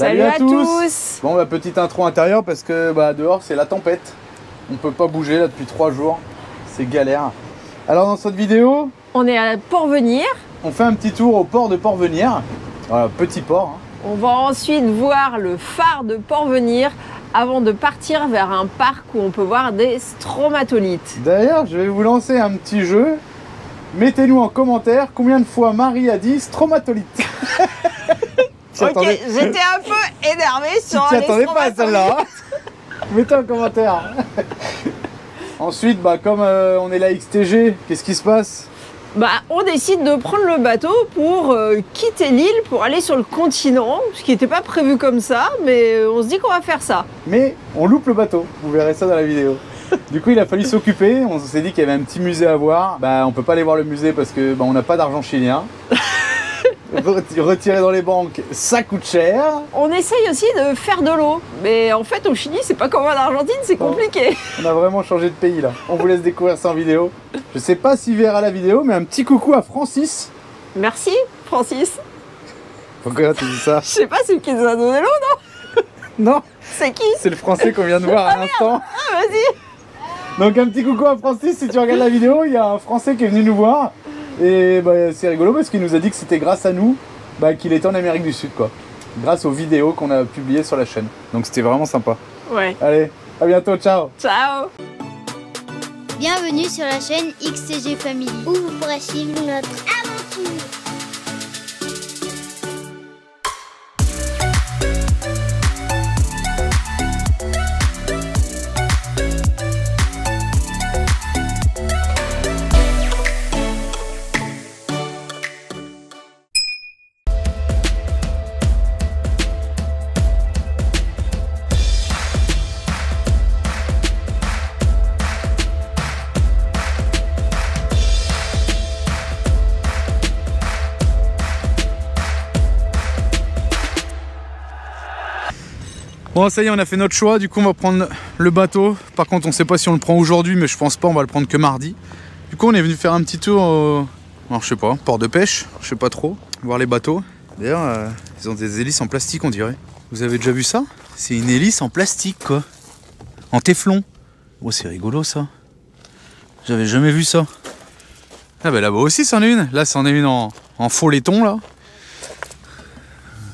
Salut à tous. Bon, petite intro intérieure parce que dehors c'est la tempête. On peut pas bouger là depuis 3 jours. C'est galère. Alors dans cette vidéo, on est à Port-Venir. On fait un petit tour au port de Port-Venir. Voilà, petit port. On va ensuite voir le phare de Port-Venir avant de partir vers un parc où on peut voir des stromatolites. D'ailleurs, je vais vous lancer un petit jeu. Mettez-nous en commentaire combien de fois Marie a dit stromatolite. Ok, j'étais un peu énervée sur les stromatolites. Pas à celle-là. Mettez en commentaire. Ensuite, comme on est là XTG, qu'est-ce qui se passe? On décide de prendre le bateau pour quitter l'île pour aller sur le continent, ce qui n'était pas prévu comme ça, mais on se dit qu'on va faire ça. Mais on loupe le bateau, vous verrez ça dans la vidéo. Du coup, il a fallu s'occuper, on s'est dit qu'il y avait un petit musée à voir. On peut pas aller voir le musée parce que on n'a pas d'argent chilien. Retirer dans les banques, ça coûte cher. On essaye aussi de faire de l'eau, mais en fait au Chili c'est pas comme en Argentine, c'est compliqué. On a vraiment changé de pays là. On vous laisse découvrir ça en vidéo. Je sais pas s'il verra la vidéo, mais un petit coucou à Francis. Merci Francis. Pourquoi tu dis ça? Je sais pas, c'est qui nous a donné l'eau, non? Non. C'est qui? C'est le français qu'on vient de voir à l'instant. Ah vas-y. Donc un petit coucou à Francis, si tu regardes la vidéo, il y a un français qui est venu nous voir. Et c'est rigolo parce qu'il nous a dit que c'était grâce à nous qu'il était en Amérique du Sud, quoi. Grâce aux vidéos qu'on a publiées sur la chaîne. Donc c'était vraiment sympa. Ouais. Allez, à bientôt, ciao. Ciao. Bienvenue sur la chaîne XTG Family, où vous pourrez suivre notre aventure. Bon, ça y est, on a fait notre choix. Du coup, on va prendre le bateau. Par contre, on sait pas si on le prend aujourd'hui, mais je pense pas, on va le prendre que mardi. Du coup, on est venu faire un petit tour au... Alors, je sais pas, port de pêche, je sais pas trop, voir les bateaux. D'ailleurs, ils ont des hélices en plastique, on dirait. Vous avez déjà vu ça? C'est une hélice en plastique, quoi. En téflon. Oh, c'est rigolo, ça. J'avais jamais vu ça. Ah, là-bas aussi, c'en est une. Là, c'en est une en faux laiton, là.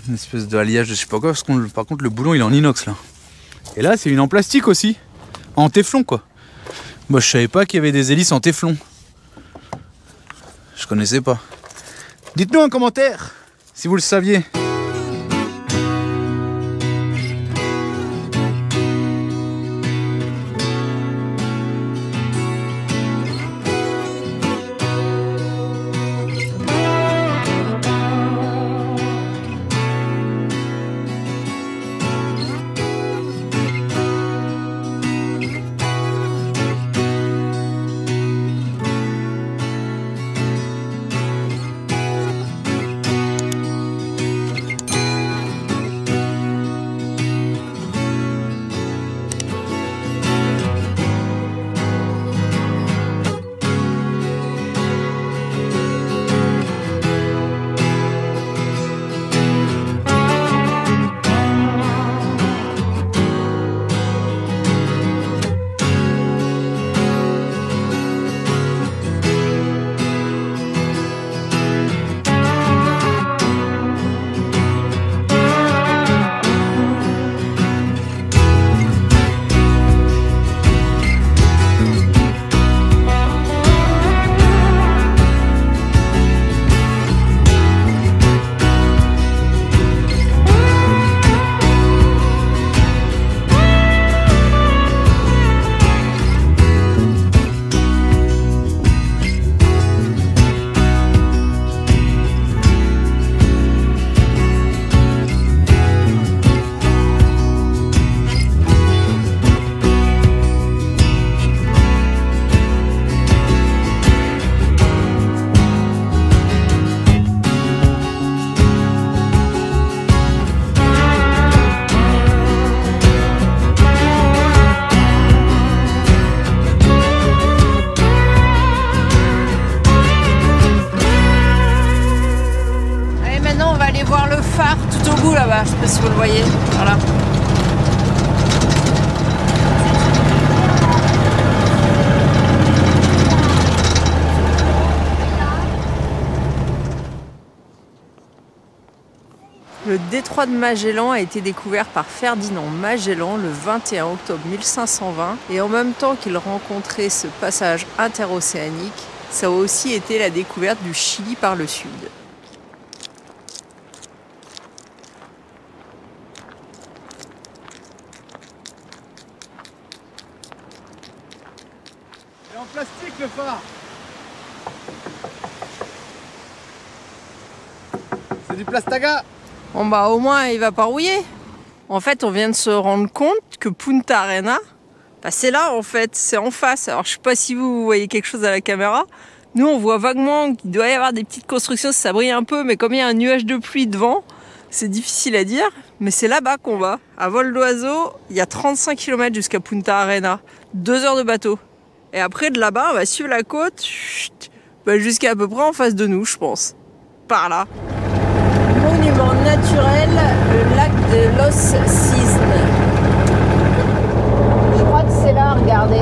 Une espèce de alliage de je sais pas quoi, parce que par contre le boulon il est en inox là. Et là c'est une en plastique aussi, en téflon quoi. Moi je savais pas qu'il y avait des hélices en téflon. Je connaissais pas. Dites-nous en commentaire si vous le saviez. voyez, voilà. Le détroit de Magellan a été découvert par Ferdinand Magellan le 21 octobre 1520 et en même temps qu'il rencontrait ce passage interocéanique, ça a aussi été la découverte du Chili par le sud. Et en plastique le phare. C'est du plastaga. Bon bah au moins il va pas rouiller. En fait on vient de se rendre compte que Punta Arenas, bah, c'est là en fait, c'est en face. Alors je sais pas si vous voyez quelque chose à la caméra. Nous on voit vaguement qu'il doit y avoir des petites constructions, ça brille un peu, mais comme il y a un nuage de pluie devant, c'est difficile à dire. Mais c'est là-bas qu'on va. À vol d'oiseau, il y a 35 km jusqu'à Punta Arenas. 2 heures de bateau. Et après de là-bas on va suivre la côte bah, jusqu'à peu près en face de nous je pense. Par là. Monument naturel, le lac de Los Cisnes. Je crois que c'est là, regardez.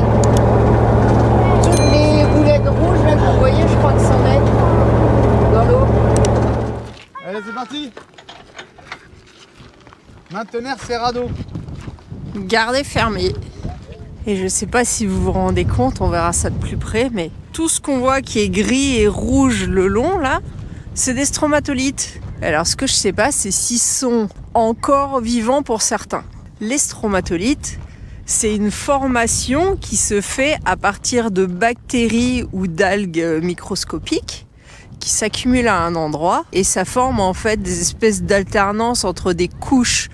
Toutes les boulettes rouges là que vous voyez, je crois que c'en est dans l'eau. Allez, c'est parti. Maintenir ses radeaux. Gardez fermé. Et je sais pas si vous vous rendez compte, on verra ça de plus près, mais tout ce qu'on voit qui est gris et rouge le long là, c'est des stromatolites. Alors ce que je sais pas, c'est s'ils sont encore vivants pour certains. Les stromatolites, c'est une formation qui se fait à partir de bactéries ou d'algues microscopiques qui s'accumulent à un endroit et ça forme en fait des espèces d'alternance entre des couches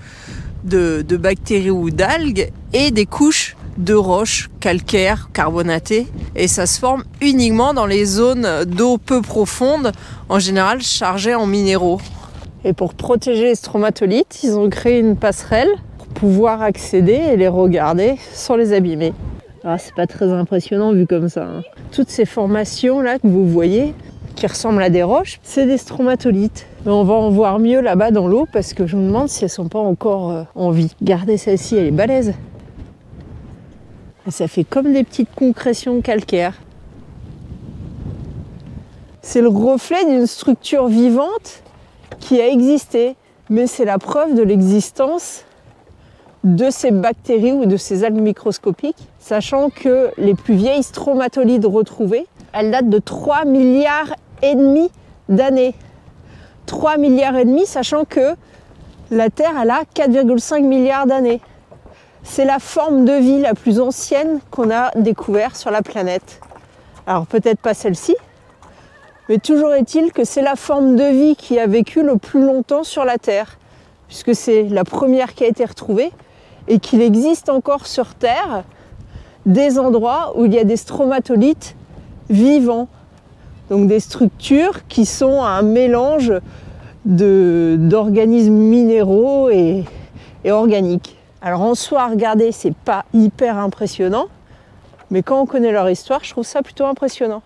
de bactéries ou d'algues et des couches de roches calcaires, carbonatées, et ça se forme uniquement dans les zones d'eau peu profonde, en général chargées en minéraux. Et pour protéger les stromatolites, ils ont créé une passerelle pour pouvoir accéder et les regarder sans les abîmer. Alors c'est pas très impressionnant vu comme ça, hein. Toutes ces formations là que vous voyez, qui ressemblent à des roches, c'est des stromatolites. Mais on va en voir mieux là-bas dans l'eau parce que je me demande si elles sont pas encore en vie. Regardez celle-ci, elle est balèze. Et ça fait comme des petites concrétions calcaires. C'est le reflet d'une structure vivante qui a existé, mais c'est la preuve de l'existence de ces bactéries ou de ces algues microscopiques, sachant que les plus vieilles stromatolites retrouvées, elles datent de 3,5 milliards d'années. 3,5 milliards, sachant que la Terre elle a 4,5 milliards d'années. C'est la forme de vie la plus ancienne qu'on a découverte sur la planète. Alors peut-être pas celle-ci, mais toujours est-il que c'est la forme de vie qui a vécu le plus longtemps sur la Terre, puisque c'est la première qui a été retrouvée, et qu'il existe encore sur Terre des endroits où il y a des stromatolites vivants. Donc des structures qui sont un mélange d'organismes minéraux et organiques. Alors en soi, regardez, c'est pas hyper impressionnant, mais quand on connaît leur histoire, je trouve ça plutôt impressionnant.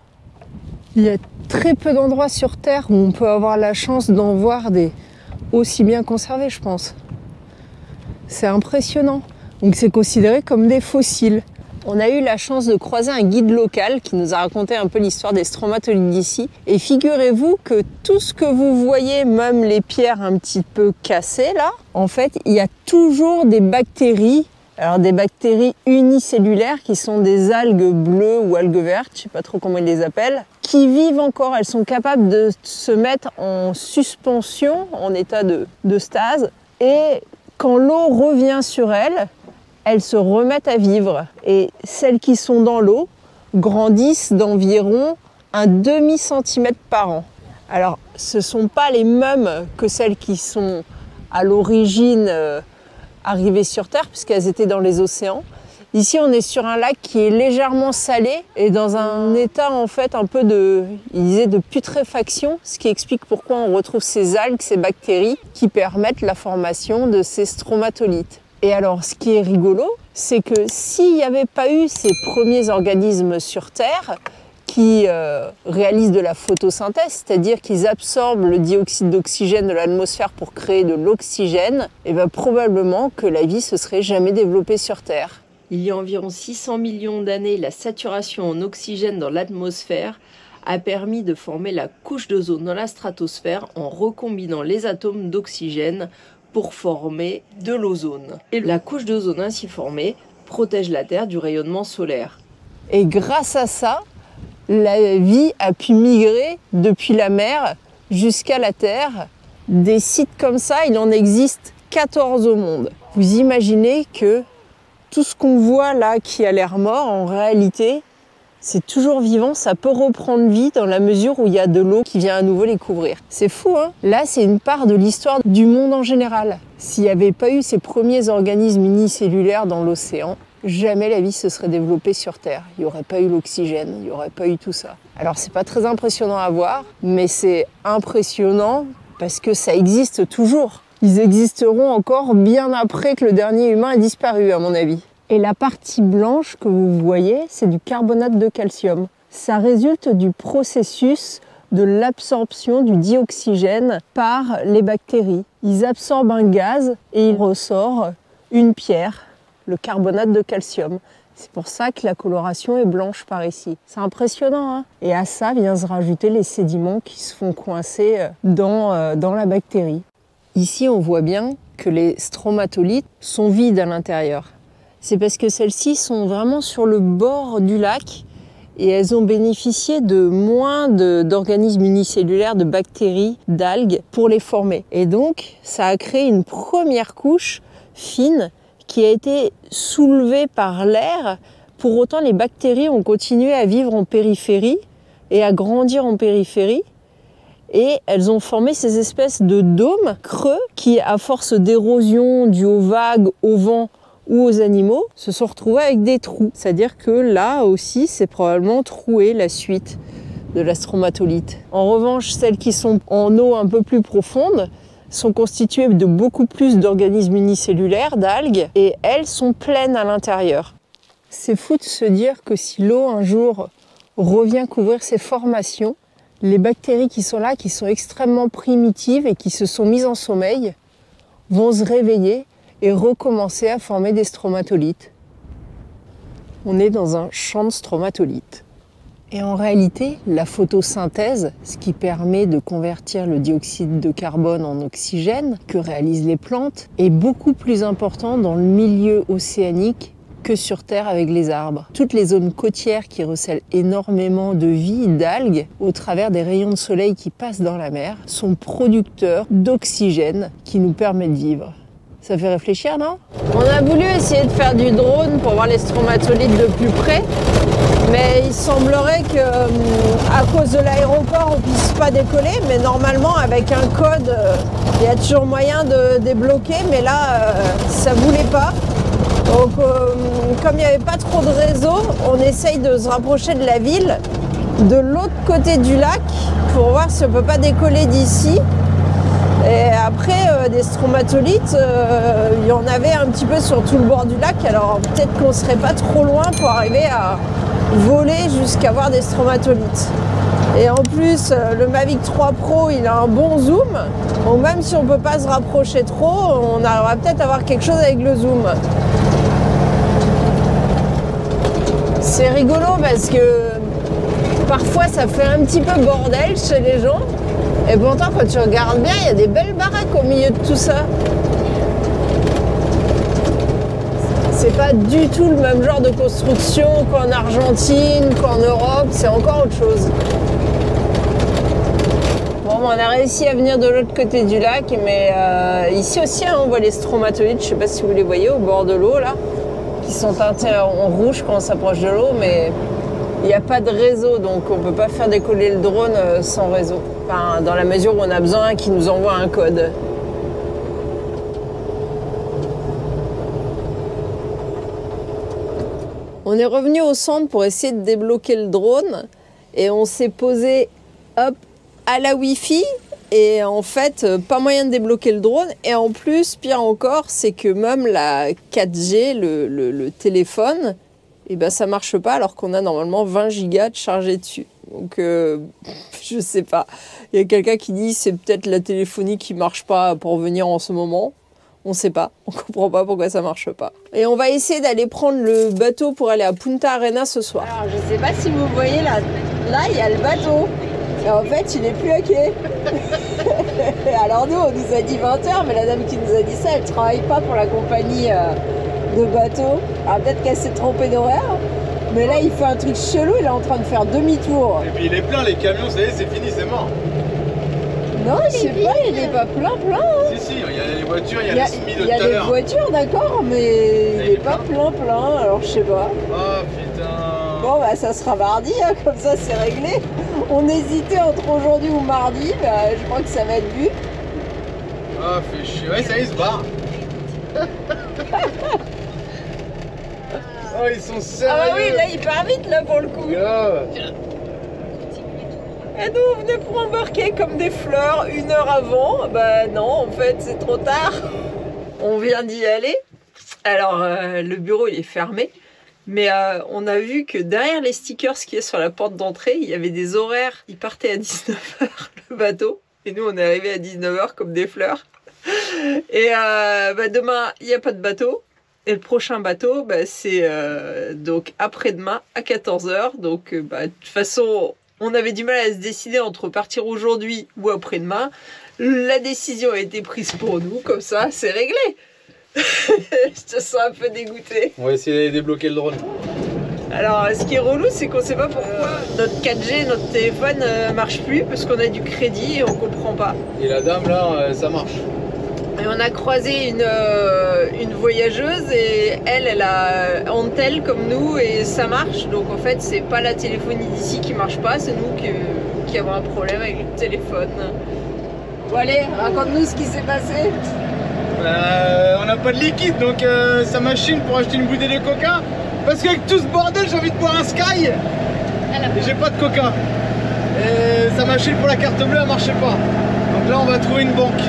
Il y a très peu d'endroits sur Terre où on peut avoir la chance d'en voir des aussi bien conservés, je pense. C'est impressionnant. Donc c'est considéré comme des fossiles. On a eu la chance de croiser un guide local qui nous a raconté un peu l'histoire des stromatolites d'ici. Et figurez-vous que tout ce que vous voyez, même les pierres un petit peu cassées là, en fait, il y a toujours des bactéries. Alors des bactéries unicellulaires qui sont des algues bleues ou algues vertes, je ne sais pas trop comment ils les appellent, qui vivent encore. Elles sont capables de se mettre en suspension, en état de stase. Et quand l'eau revient sur elles, elles se remettent à vivre. Et celles qui sont dans l'eau grandissent d'environ un demi-centimètre par an. Alors, ce ne sont pas les mêmes que celles qui sont à l'origine arrivées sur Terre, puisqu'elles étaient dans les océans. Ici, on est sur un lac qui est légèrement salé et dans un état en fait un peu de putréfaction, ce qui explique pourquoi on retrouve ces algues, ces bactéries qui permettent la formation de ces stromatolites. Et alors, ce qui est rigolo, c'est que s'il n'y avait pas eu ces premiers organismes sur Terre, qui réalisent de la photosynthèse, c'est-à-dire qu'ils absorbent le dioxyde d'oxygène de l'atmosphère pour créer de l'oxygène, et bien probablement que la vie se serait jamais développée sur Terre. Il y a environ 600 millions d'années, la saturation en oxygène dans l'atmosphère a permis de former la couche d'ozone dans la stratosphère en recombinant les atomes d'oxygène pour former de l'ozone. Et la couche d'ozone ainsi formée protège la Terre du rayonnement solaire. Et grâce à ça, la vie a pu migrer depuis la mer jusqu'à la Terre. Des sites comme ça, il en existe 14 au monde. Vous imaginez que tout ce qu'on voit là qui a l'air mort, en réalité, c'est toujours vivant, ça peut reprendre vie dans la mesure où il y a de l'eau qui vient à nouveau les couvrir. C'est fou, hein? Là, c'est une part de l'histoire du monde en général. S'il n'y avait pas eu ces premiers organismes unicellulaires dans l'océan, jamais la vie se serait développée sur Terre. Il n'y aurait pas eu l'oxygène, il n'y aurait pas eu tout ça. Alors, c'est pas très impressionnant à voir, mais c'est impressionnant parce que ça existe toujours. Ils existeront encore bien après que le dernier humain ait disparu, à mon avis. Et la partie blanche que vous voyez, c'est du carbonate de calcium. Ça résulte du processus de l'absorption du dioxygène par les bactéries. Ils absorbent un gaz et il ressort une pierre, le carbonate de calcium. C'est pour ça que la coloration est blanche par ici. C'est impressionnant, hein? Et à ça vient se rajouter les sédiments qui se font coincer dans la bactérie. Ici, on voit bien que les stromatolites sont vides à l'intérieur. C'est parce que celles-ci sont vraiment sur le bord du lac et elles ont bénéficié de moins d'organismes unicellulaires, de bactéries, d'algues pour les former. Et donc, ça a créé une première couche fine qui a été soulevée par l'air. Pour autant, les bactéries ont continué à vivre en périphérie et à grandir en périphérie. Et elles ont formé ces espèces de dômes creux qui, à force d'érosion due aux vagues, au vent ou aux animaux, se sont retrouvés avec des trous. C'est-à-dire que là aussi, c'est probablement troué la suite de la stromatolite. En revanche, celles qui sont en eau un peu plus profonde sont constituées de beaucoup plus d'organismes unicellulaires, d'algues, et elles sont pleines à l'intérieur. C'est fou de se dire que si l'eau un jour revient couvrir ces formations, les bactéries qui sont là, qui sont extrêmement primitives et qui se sont mises en sommeil, vont se réveiller et recommencer à former des stromatolites. On est dans un champ de stromatolites. Et en réalité, la photosynthèse, ce qui permet de convertir le dioxyde de carbone en oxygène que réalisent les plantes, est beaucoup plus important dans le milieu océanique que sur Terre avec les arbres. Toutes les zones côtières qui recèlent énormément de vie, d'algues, au travers des rayons de soleil qui passent dans la mer, sont producteurs d'oxygène qui nous permet de vivre. Ça fait réfléchir, non? On a voulu essayer de faire du drone pour voir les stromatolites de plus près, mais il semblerait que, à cause de l'aéroport, on puisse pas décoller, mais normalement, avec un code, il y a toujours moyen de débloquer, mais là, ça voulait pas. Donc, comme il n'y avait pas trop de réseau, on essaye de se rapprocher de la ville, de l'autre côté du lac, pour voir si on peut pas décoller d'ici. Et après, des stromatolites, il y en avait un petit peu sur tout le bord du lac, alors peut-être qu'on serait pas trop loin pour arriver à voler jusqu'à voir des stromatolites. Et en plus, le Mavic 3 Pro, il a un bon zoom, donc même si on peut pas se rapprocher trop, on arrivera peut-être à voir quelque chose avec le zoom. C'est rigolo parce que parfois ça fait un petit peu bordel chez les gens. Et pourtant, quand tu regardes bien, il y a des belles baraques au milieu de tout ça. C'est pas du tout le même genre de construction qu'en Argentine, qu'en Europe, c'est encore autre chose. Bon, on a réussi à venir de l'autre côté du lac, mais ici aussi, hein, on voit les stromatolites, je sais pas si vous les voyez au bord de l'eau là, qui sont teintés en rouge quand on s'approche de l'eau, mais il n'y a pas de réseau, donc on ne peut pas faire décoller le drone sans réseau. Enfin, dans la mesure où on a besoin qu'il nous envoie un code. On est revenu au centre pour essayer de débloquer le drone et on s'est posé hop, à la Wi-Fi et en fait, pas moyen de débloquer le drone. Et en plus, pire encore, c'est que même la 4G, le téléphone, Et ben ça marche pas alors qu'on a normalement 20 gigas de chargé dessus. Donc je sais pas. Il y a quelqu'un qui dit c'est peut-être la téléphonie qui marche pas pour venir en ce moment. On sait pas, on comprend pas pourquoi ça marche pas. Et on va essayer d'aller prendre le bateau pour aller à Punta Arenas ce soir. Alors je sais pas si vous voyez là il y a le bateau. Et en fait il est plus à quai. Alors nous on nous a dit 20h, mais la dame qui nous a dit ça, elle travaille pas pour la compagnie de bateau. Alors peut-être qu'elle s'est trompée d'horaire. Mais là il fait un truc chelou, il est en train de faire demi-tour. Et puis il est plein, les camions, ça y est, c'est fini, c'est mort. Non, je sais pas, il n'est pas plein. Hein. Si, il y a les voitures, il y a les semis de tout à l'heure. Il y a des voitures, d'accord, mais il n'est pas plein, alors je sais pas. Oh putain. Bon, bah ça sera mardi, hein, comme ça c'est réglé. On hésitait entre aujourd'hui ou mardi, bah je crois que ça va être but. Ah, fait chier. Ouais, ça y est, il se barre. Oh, ils sont sérieux. Ah bah oui, là il part vite là pour le coup. Grave. Et nous on venait pour embarquer comme des fleurs 1 heure avant. Bah non, en fait c'est trop tard. On vient d'y aller. Alors le bureau il est fermé. Mais on a vu que derrière les stickers qui est sur la porte d'entrée, il y avait des horaires. Il partait à 19h le bateau. Et nous on est arrivé à 19h comme des fleurs. Et bah, demain il n'y a pas de bateau. Et le prochain bateau, bah, c'est donc après-demain à 14h. Donc bah, de toute façon, on avait du mal à se décider entre partir aujourd'hui ou après-demain. La décision a été prise pour nous, comme ça, c'est réglé. Je te sens un peu dégoûté. On va essayer d'aller débloquer le drone. Alors, ce qui est relou, c'est qu'on sait pas pourquoi notre 4G, notre téléphone marche plus, parce qu'on a du crédit et on comprend pas. Et la dame, là, ça marche. Et on a croisé une voyageuse et elle a Antel comme nous et ça marche. Donc en fait, c'est pas la téléphonie d'ici qui marche pas, c'est nous qui avons un problème avec le téléphone. Bon allez, raconte-nous ce qui s'est passé. On n'a pas de liquide, donc sa machine pour acheter une bouteille de coca. Parce qu'avec tout ce bordel, j'ai envie de boire un Sky. Et j'ai pas de coca. Et sa machine pour la carte bleue, elle marchait pas. Donc là, on va trouver une banque.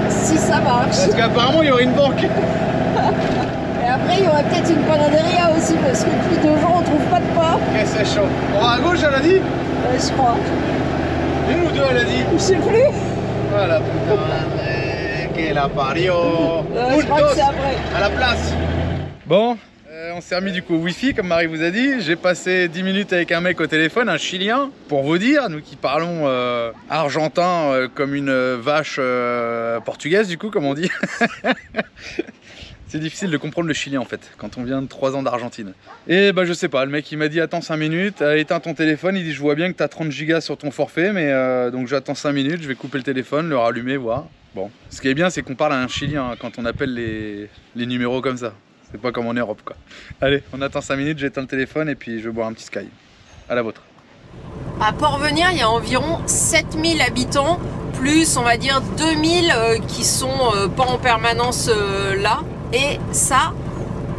Si ça marche. Parce qu'apparemment, il y aurait une banque. Et après, il y aurait peut-être une panaderia aussi, parce que depuis 2 jours, on trouve pas de pain. Ok, c'est chaud. On va à gauche, elle a dit? Je crois. Une ou deux, elle a dit? Je sais plus. Voilà, putain. Que la pario. Je crois que c'est après. À la place. Bon. On s'est remis du coup au wifi comme Marie vous a dit. J'ai passé 10 minutes avec un mec au téléphone, un Chilien, pour vous dire, nous qui parlons argentin comme une vache portugaise du coup comme on dit. C'est difficile de comprendre le chilien en fait quand on vient de 3 ans d'Argentine. Et bah je sais pas, le mec il m'a dit attends 5 minutes, éteins ton téléphone, il dit je vois bien que tu as 30 gigas sur ton forfait mais donc j'attends 5 minutes, je vais couper le téléphone, le rallumer, voir. Bon, ce qui est bien c'est qu'on parle à un Chilien quand on appelle les numéros comme ça. C'est pas comme en Europe quoi. Allez, on attend 5 minutes, j'éteins le téléphone et puis je vais boire un petit Sky. À la vôtre. À Port-Venir, il y a environ 7000 habitants, plus on va dire 2000 qui sont pas en permanence là. Et ça,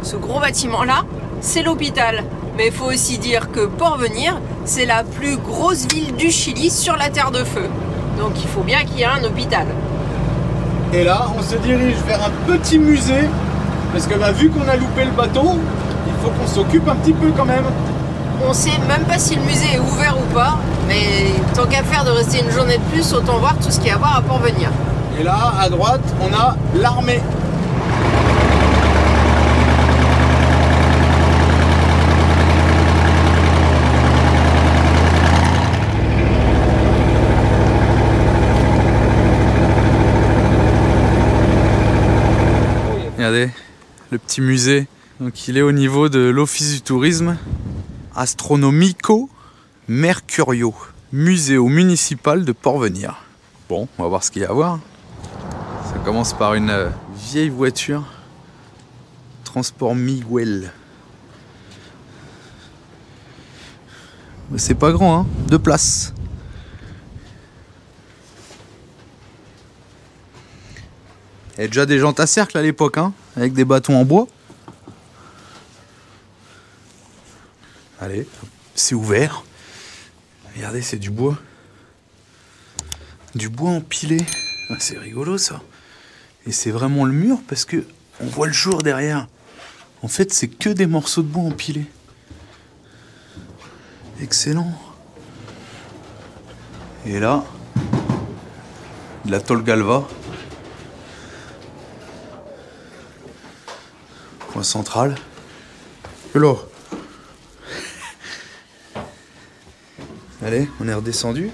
ce gros bâtiment là, c'est l'hôpital. Mais il faut aussi dire que Port-Venir, c'est la plus grosse ville du Chili sur la Terre de Feu. Donc il faut bien qu'il y ait un hôpital. Et là, on se dirige vers un petit musée. Parce que bah, vu qu'on a loupé le bateau, il faut qu'on s'occupe un petit peu quand même. On sait même pas si le musée est ouvert ou pas, mais tant qu'à faire de rester une journée de plus, autant voir tout ce qu'il y a à voir à Port-Venir. Et là, à droite, on a l'armée. Regardez. Le petit musée, donc il est au niveau de l'office du tourisme Astronomico Mercurio, Museo municipal de Port-Venir. Bon, on va voir ce qu'il y a à voir. Ça commence par une vieille voiture, Transport Miguel. C'est pas grand, hein, 2 places. Il y a déjà des jantes à cercle à l'époque, hein, avec des bâtons en bois. Allez, c'est ouvert. Regardez, c'est du bois. Du bois empilé. Ah, c'est rigolo ça. Et c'est vraiment le mur parce que on voit le jour derrière. En fait, c'est que des morceaux de bois empilés. Excellent. Et là, de la tôle galva. Point central. Hello. Allez, on est redescendu.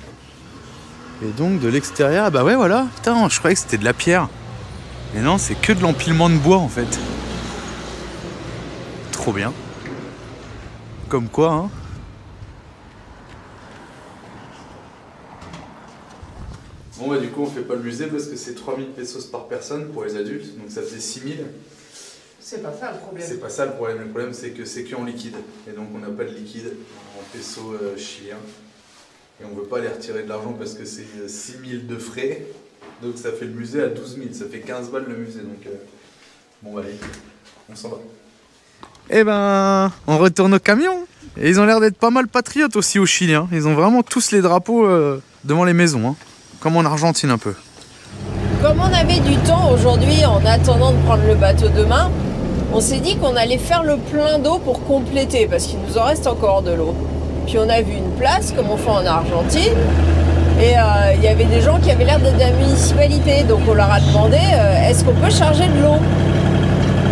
Et donc de l'extérieur, bah ouais voilà, putain, je croyais que c'était de la pierre. Mais non, c'est que de l'empilement de bois en fait. Trop bien. Comme quoi, hein. Bon bah du coup on fait pas le musée parce que c'est 3000 pesos par personne pour les adultes, donc ça faisait 6000. C'est pas ça le problème. C'est pas ça le problème c'est que c'est qu'en liquide. Et donc on n'a pas de liquide en pesos chiliens. Et on ne veut pas aller retirer de l'argent parce que c'est 6000 de frais. Donc ça fait le musée à 12 000. Ça fait 15 balles le musée. Donc bon bah allez, on s'en va. Eh ben, on retourne au camion. Et ils ont l'air d'être pas mal patriotes aussi au Chili. Hein. Ils ont vraiment tous les drapeaux devant les maisons. Hein. Comme en Argentine un peu. Comme on avait du temps aujourd'hui en attendant de prendre le bateau demain, on s'est dit qu'on allait faire le plein d'eau pour compléter parce qu'il nous en reste encore de l'eau. Puis on a vu une place, comme on fait en Argentine, et il y avait des gens qui avaient l'air d'être de la municipalité. Donc on leur a demandé, est-ce qu'on peut charger de l'eau?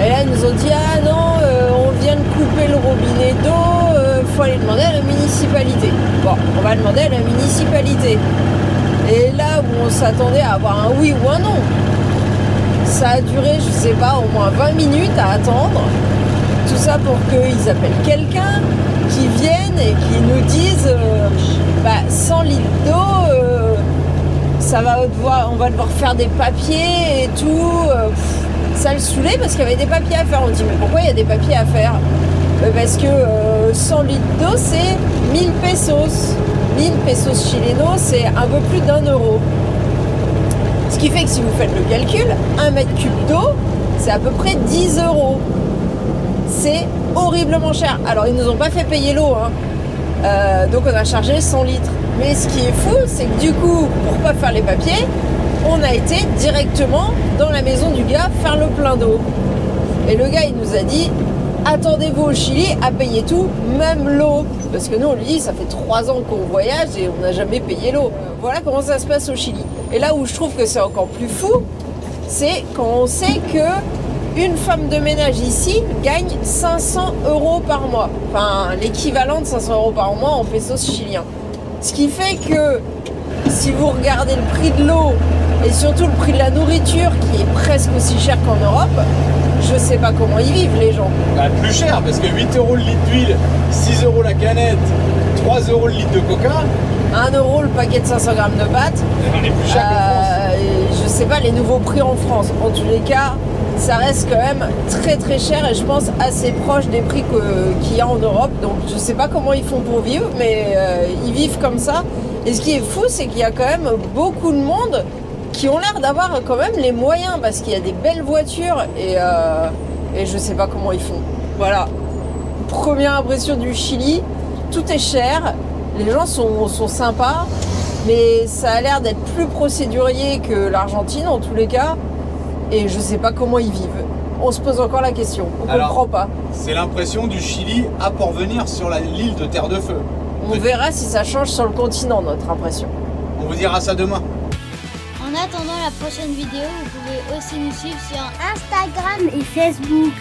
Et là ils nous ont dit, ah non, on vient de couper le robinet d'eau, faut aller demander à la municipalité. Bon, on va demander à la municipalité. Et là où on s'attendait à avoir un oui ou un non, ça a duré, je sais pas, au moins 20 minutes à attendre. Tout ça pour qu'ils appellent quelqu'un, qui vienne et qui nous disent 100 litres d'eau, on va devoir faire des papiers et tout. Ça le saoulait parce qu'il y avait des papiers à faire. On dit mais pourquoi il y a des papiers à faire? Parce que 100 litres d'eau c'est 1000 pesos. 1000 pesos chilenos c'est un peu plus d'1 euro. Ce qui fait que si vous faites le calcul, 1 mètre cube d'eau c'est à peu près 10 euros. C'est horriblement cher. Alors ils nous ont pas fait payer l'eau, hein. Donc on a chargé 100 litres. Mais ce qui est fou, c'est que du coup, pour pas faire les papiers, on a été directement dans la maison du gars faire le plein d'eau. Et le gars il nous a dit, attendez-vous au Chili à payer tout, même l'eau. Parce que nous on lui dit, ça fait 3 ans qu'on voyage et on n'a jamais payé l'eau. Voilà comment ça se passe au Chili. Et là où je trouve que c'est encore plus fou, c'est quand on sait que une femme de ménage ici gagne 500 euros par mois. Enfin, l'équivalent de 500 euros par mois en pesos chiliens. Ce qui fait que si vous regardez le prix de l'eau et surtout le prix de la nourriture qui est presque aussi cher qu'en Europe, je sais pas comment ils vivent les gens. Bah, plus cher parce que 8 euros le litre d'huile, 6 euros la canette, 3 euros le litre de coca. 1 euro le paquet de 500 grammes de pâtes. On est plus cher qu'en France. Je sais pas les nouveaux prix en France. En tous les cas, ça reste quand même très très cher et je pense assez proche des prix qu'il y a en Europe. Donc je sais pas comment ils font pour vivre, mais ils vivent comme ça. Et ce qui est fou, c'est qu'il y a quand même beaucoup de monde qui ont l'air d'avoir quand même les moyens parce qu'il y a des belles voitures et je sais pas comment ils font. Voilà. Première impression du Chili, tout est cher, les gens sont sympas, mais ça a l'air d'être plus procédurier que l'Argentine en tous les cas. Et je sais pas comment ils vivent. On se pose encore la question. On comprend pas. C'est l'impression du Chili à Port-Venir sur l'île de Terre de Feu. On verra si ça change sur le continent, notre impression. On vous dira ça demain. En attendant la prochaine vidéo, vous pouvez aussi nous suivre sur Instagram et Facebook.